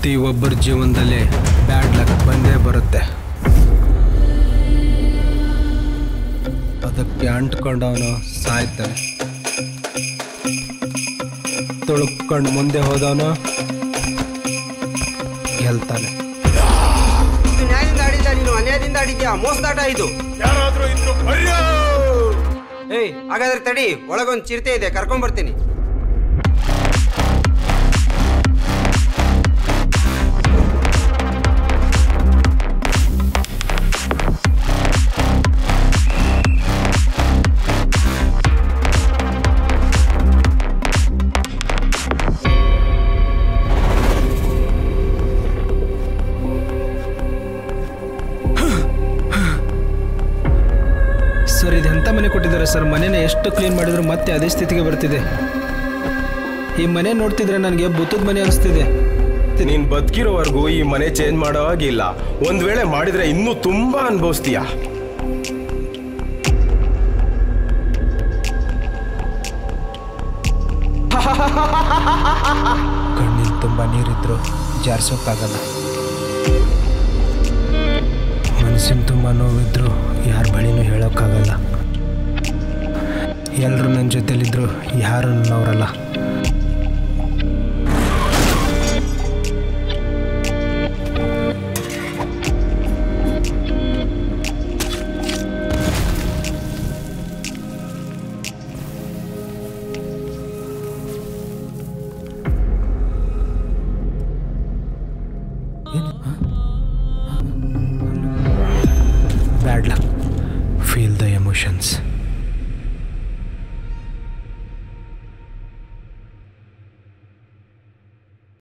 ಪ್ರತಿಯೊಬ್ಬರ ಜೀವನದಲ್ಲಿ bad luck ಬಂದೇ ಬರುತ್ತೆ. ಅದಕ್ಕೆ ಅಂಟ್ಕೊಂಡವನು ಸಾಯ್ತಾನೆ, ತುಳುಕೊಂಡು ಮುಂದೆ ಹೋದವನು ಗೆಲ್ತಾನೆ. ನ್ಯಾಯದಿಂದ ಆಡಿಲ್ಲ, ನೀನು ಅನ್ಯಾಯದಿಂದ ಆಡಿದ್ಯಾ. ಮೋಸದಾಟ ಇದು. ಯಾರಾದ್ರೂ ಇದ್ರು ಏಯ್, ಹಾಗಾದ್ರೆ ತಡಿ, ಒಳಗೊಂದು ಚಿರತೆ ಇದೆ, ಕರ್ಕೊಂಡ್ಬರ್ತೀನಿ. ಸರ್, ಇದೆಂಥ ಮನೆ ಕೊಟ್ಟಿದ್ದಾರೆ ಸರ್? ಮನೆನ ಎಷ್ಟು ಕ್ಲೀನ್ ಮಾಡಿದ್ರು ಮತ್ತೆ ಅದೇ ಸ್ಥಿತಿಗೆ ಬರ್ತಿದೆ. ಈ ಮನೆ ನೋಡ್ತಿದ್ರೆ ನನಗೆ ಭೂತದ ಮನೆ ಅನಿಸ್ತಿದೆ. ನೀನ್ ಬದುಕಿರೋವರೆಗೂ ಈ ಮನೆ ಚೇಂಜ್ ಮಾಡೋ ಹಾಗಿಲ್ಲ. ಒಂದ್ ವೇಳೆ ಮಾಡಿದ್ರೆ ಇನ್ನೂ ತುಂಬಾ ಅನುಭವಿಸ್ತೀಯ. ಕಣ್ಣಿಲ್ ತುಂಬ ನೀರಿದ್ರು ಜಾರ್ಸೋಕ್ಕಾಗಲ್ಲ, ಮನಸ್ಸಿನ ತುಂಬ ನೋವಿದ್ರು ಯಾರ ಬಳಿನೂ ಹೇಳೋಕ್ಕಾಗಲ್ಲ. ಎಲ್ಲರೂ ನನ್ನ ಜೊತೆಲಿದ್ರು ಯಾರು ನನ್ನವರಲ್ಲ. Bad luck. Feel the emotions.